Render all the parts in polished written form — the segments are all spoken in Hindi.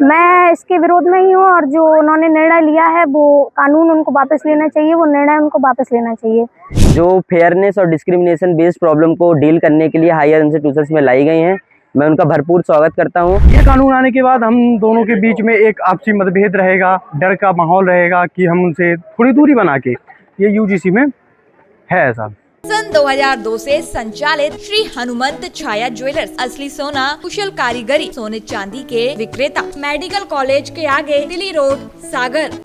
मैं इसके विरोध में ही हूँ और जो उन्होंने निर्णय लिया है वो कानून उनको वापस लेना चाहिए, वो निर्णय उनको वापस लेना चाहिए। जो फेयरनेस और डिस्क्रिमिनेशन बेस्ड प्रॉब्लम को डील करने के लिए हायर इंस्टीट्यूशंस में लाई गई हैं, मैं उनका भरपूर स्वागत करता हूं। ये कानून आने के बाद हम दोनों के बीच में एक आपसी मतभेद रहेगा, डर का माहौल रहेगा कि हम उनसे थोड़ी दूरी बना के, ये यूजीसी में है ऐसा। सन 2002 से संचालित श्री हनुमंत छाया ज्वेलर्स असली सोना कुशल कारीगरी सोने चांदी के विक्रेता, मेडिकल कॉलेज के आगे दिल्ली रोड, सागर।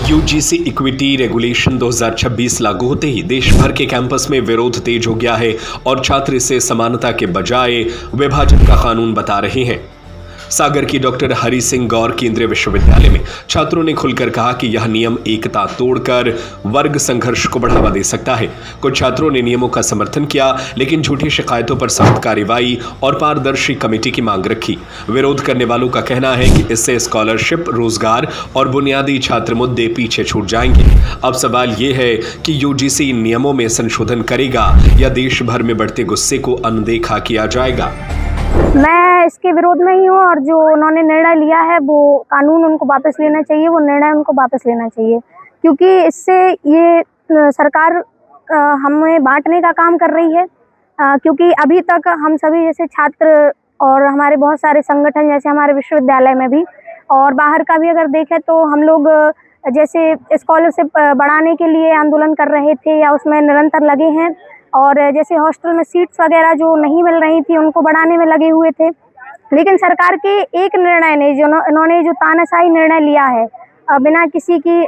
यूजीसी इक्विटी रेगुलेशन 2026 लागू होते ही देश भर के कैंपस में विरोध तेज हो गया है और छात्र इसे समानता के बजाय विभाजन का कानून बता रहे हैं। सागर की डॉक्टर हरि सिंह गौर केंद्रीय विश्वविद्यालय में छात्रों ने खुलकर कहा कि यह नियम एकता तोड़कर वर्ग संघर्ष को बढ़ावा दे सकता है। कुछ छात्रों ने नियमों का समर्थन किया, लेकिन झूठी शिकायतों पर सख्त कार्रवाई और पारदर्शी कमेटी की मांग रखी। विरोध करने वालों का कहना है कि इससे स्कॉलरशिप, रोजगार और बुनियादी छात्र मुद्दे पीछे छूट जाएंगे। अब सवाल ये है कि यूजीसी इन नियमों में संशोधन करेगा या देश भर में बढ़ते गुस्से को अनदेखा किया जाएगा। मैं इसके विरोध में ही हूँ और जो उन्होंने निर्णय लिया है वो कानून उनको वापस लेना चाहिए, वो निर्णय उनको वापस लेना चाहिए, क्योंकि इससे ये सरकार हमें बांटने का काम कर रही है। क्योंकि अभी तक हम सभी जैसे छात्र और हमारे बहुत सारे संगठन, जैसे हमारे विश्वविद्यालय में भी और बाहर का भी अगर देखें तो हम लोग जैसे स्कॉलरशिप बढ़ाने के लिए आंदोलन कर रहे थे या उसमें निरंतर लगे हैं, और जैसे हॉस्टल में सीट्स वगैरह जो नहीं मिल रही थी उनको बढ़ाने में लगे हुए थे। लेकिन सरकार के एक निर्णय ने इन्होंने जो तानाशाही निर्णय लिया है बिना किसी की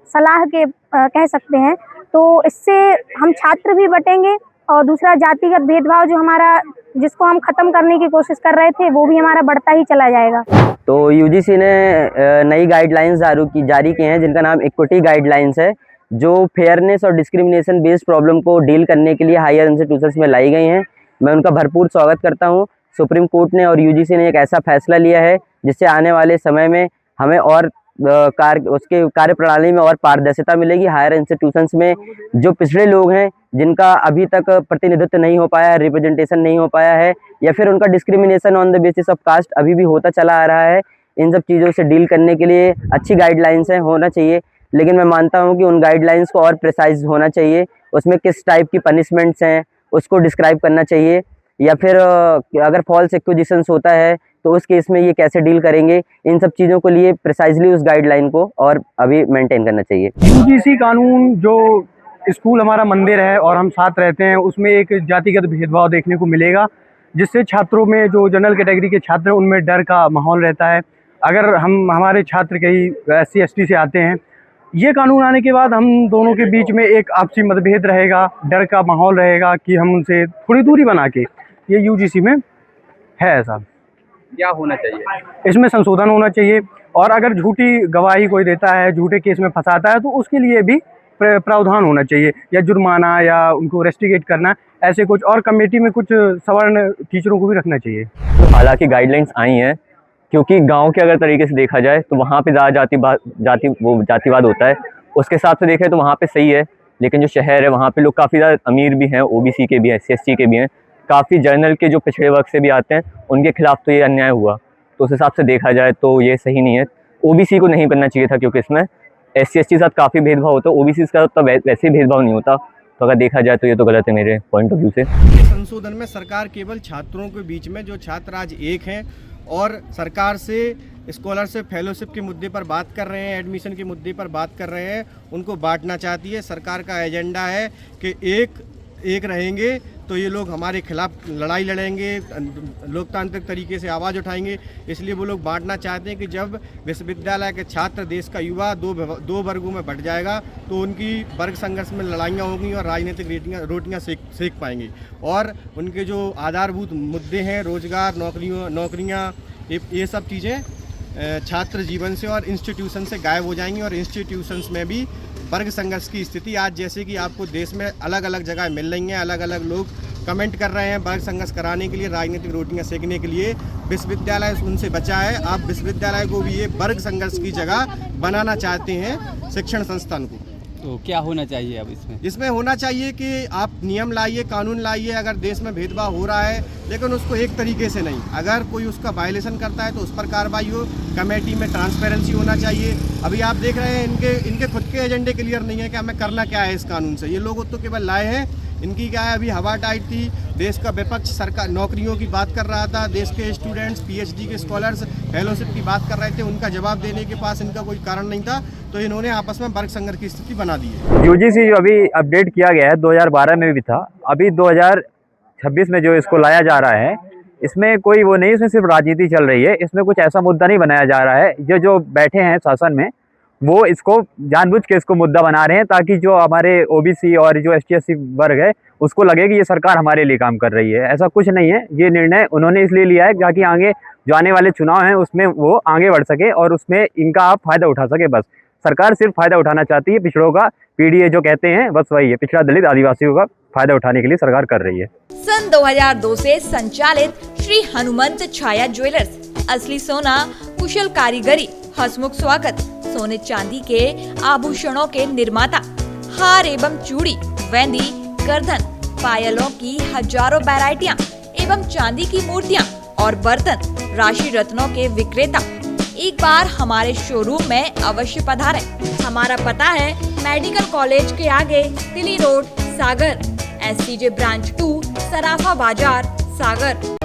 सलाह के कह सकते हैं, तो इससे हम छात्र भी बटेंगे और दूसरा जातिगत भेदभाव जो हमारा, जिसको हम ख़त्म करने की कोशिश कर रहे थे, वो भी हमारा बढ़ता ही चला जाएगा। तो यूजीसी ने नई गाइडलाइंस जारी की हैं जिनका नाम इक्विटी गाइडलाइंस है, जो फेयरनेस और डिस्क्रिमिनेशन बेस्ड प्रॉब्लम को डील करने के लिए हायर इंस्टीट्यूशंस में लाई गई हैं। मैं उनका भरपूर स्वागत करता हूं। सुप्रीम कोर्ट ने और यूजीसी ने एक ऐसा फैसला लिया है जिससे आने वाले समय में हमें और उसके कार्यप्रणाली में और पारदर्शिता मिलेगी। हायर इंस्टीट्यूशंस में जो पिछड़े लोग हैं, जिनका अभी तक प्रतिनिधित्व नहीं हो पाया है, रिप्रेजेंटेशन नहीं हो पाया है, या फिर उनका discrimination on the basis of caste अभी भी होता चला आ रहा है, इन सब चीज़ों से डील करने के लिए अच्छी गाइडलाइंस हैं, होना चाहिए। लेकिन मैं मानता हूं कि उन गाइडलाइंस को और प्रिसाइज होना चाहिए। उसमें किस टाइप की पनिशमेंट्स हैं उसको डिस्क्राइब करना चाहिए, या फिर अगर फॉल्स एक्विजिशंस होता है तो उस केस में ये कैसे डील करेंगे, इन सब चीज़ों को लिए प्रिसाइजली उस गाइडलाइन को और अभी मेंटेन करना चाहिए। यूजीसी कानून, जो स्कूल हमारा मंदिर है और हम साथ रहते हैं, उसमें एक जातिगत भेदभाव देखने को मिलेगा, जिससे छात्रों में, जो जनरल कैटेगरी के छात्र हैं, उनमें डर का माहौल रहता है। अगर हमारे छात्र कहीं SC ST से आते हैं, ये कानून आने के बाद हम दोनों के बीच में एक आपसी मतभेद रहेगा, डर का माहौल रहेगा कि हम उनसे थोड़ी दूरी बना के, ये यूजीसी में है ऐसा। क्या होना चाहिए? इसमें संशोधन होना चाहिए, और अगर झूठी गवाही कोई देता है, झूठे केस में फंसाता है, तो उसके लिए भी प्रावधान होना चाहिए, या जुर्माना या उनको रेस्टिकेट करना, ऐसे कुछ। और कमेटी में कुछ सवर्ण टीचरों को भी रखना चाहिए। हालांकि गाइडलाइंस आई हैं, क्योंकि गांव के अगर तरीके से देखा जाए तो वहाँ पे ज़्यादा जातिवाद होता है, उसके हिसाब से देखें तो वहाँ पे सही है। लेकिन जो शहर है वहाँ पे लोग काफ़ी ज़्यादा अमीर भी हैं, OBC के भी हैं, SC ST के भी हैं, काफ़ी जनरल के जो पिछड़े वर्ग से भी आते हैं, उनके खिलाफ तो ये अन्याय हुआ। तो उस हिसाब से देखा जाए तो ये सही नहीं है। OBC को नहीं करना चाहिए था, क्योंकि इसमें SC ST के साथ काफ़ी भेदभाव होता है, OBC का तो वैसे ही भेदभाव नहीं होता। तो अगर देखा जाए तो ये तो गलत है मेरे पॉइंट ऑफ व्यू से। संशोधन में सरकार केवल छात्रों के बीच में, जो छात्र आज एक हैं और सरकार से स्कॉलरशिप, फेलोशिप के मुद्दे पर बात कर रहे हैं, एडमिशन के मुद्दे पर बात कर रहे हैं, उनको बांटना चाहती है। सरकार का एजेंडा है कि एक रहेंगे तो ये लोग हमारे खिलाफ लड़ाई लड़ेंगे, लोकतांत्रिक तरीके से आवाज़ उठाएंगे। इसलिए वो लोग बांटना चाहते हैं कि जब विश्वविद्यालय के छात्र, देश का युवा दो वर्गों में बंट जाएगा तो उनकी वर्ग संघर्ष में लड़ाइयाँ होंगी और राजनीतिक रोटियाँ सेक पाएंगे। और उनके जो आधारभूत मुद्दे हैं, रोजगार, नौकरियाँ, ये सब चीज़ें छात्र जीवन से और इंस्टीट्यूशन से गायब हो जाएंगी। और इंस्टीट्यूशंस में भी वर्ग संघर्ष की स्थिति, आज जैसे कि आपको देश में अलग अलग जगह मिल रही हैं, अलग अलग लोग कमेंट कर रहे हैं वर्ग संघर्ष कराने के लिए, राजनीतिक रोटियां सेकने के लिए, विश्वविद्यालय उनसे बचा है। आप विश्वविद्यालय को भी ये वर्ग संघर्ष की जगह बनाना चाहते हैं शिक्षण संस्थान को। तो क्या होना चाहिए अब इसमें? इसमें होना चाहिए कि आप नियम लाइए, कानून लाइए। अगर देश में भेदभाव हो रहा है लेकिन उसको एक तरीके से नहीं, अगर कोई उसका वायलेशन करता है तो उस पर कार्रवाई हो। कमेटी में ट्रांसपेरेंसी होना चाहिए। अभी आप देख रहे हैं इनके खुद के एजेंडे क्लियर नहीं है कि हमें करना क्या है इस कानून से। ये लोग तो केवल लाए हैं, इनकी क्या है, अभी हवा टाइट थी। देश का विपक्ष सरकार नौकरियों की बात कर रहा था, देश के स्टूडेंट्स, पीएचडी के स्कॉलर्स फेलोशिप की बात कर रहे थे, उनका जवाब देने के पास इनका कोई कारण नहीं था, तो इन्होंने आपस में वर्ग संघर्ष की स्थिति बना दी है। यूजीसी जो अभी अपडेट किया गया है 2012 में भी था, अभी 2026 में जो इसको लाया जा रहा है, इसमें कोई वो नहीं, इसमें सिर्फ राजनीति चल रही है। इसमें कुछ ऐसा मुद्दा नहीं बनाया जा रहा है। जो बैठे हैं शासन में वो इसको जानबूझ के इसको मुद्दा बना रहे हैं ताकि जो हमारे ओबीसी और जो एसटी/एससी वर्ग है उसको लगे कि ये सरकार हमारे लिए काम कर रही है। ऐसा कुछ नहीं है। ये निर्णय उन्होंने इसलिए लिया है ताकि आगे जो आने वाले चुनाव हैं उसमें वो आगे बढ़ सके और उसमें इनका आप फायदा उठा सके। बस सरकार सिर्फ फायदा उठाना चाहती है। पिछड़ों का पीडीए जो कहते हैं, बस वही है। पिछड़ा दलित आदिवासियों का फायदा उठाने के लिए सरकार कर रही है। सन 2002 से संचालित श्री हनुमंत छाया ज्वेलर्स, असली सोना, कुशल कारीगरी, हसमुख स्वागत, सोने चांदी के आभूषणों के निर्माता, हार एवं चूड़ी, वेंदी, गर्दन, पायलों की हजारों वैरायटियां एवं चांदी की मूर्तियां और बर्तन, राशि रत्नों के विक्रेता। एक बार हमारे शोरूम में अवश्य पधारें। हमारा पता है मेडिकल कॉलेज के आगे, दिल्ली रोड, सागर, SCJ ब्रांच 2, सराफा बाजार, सागर।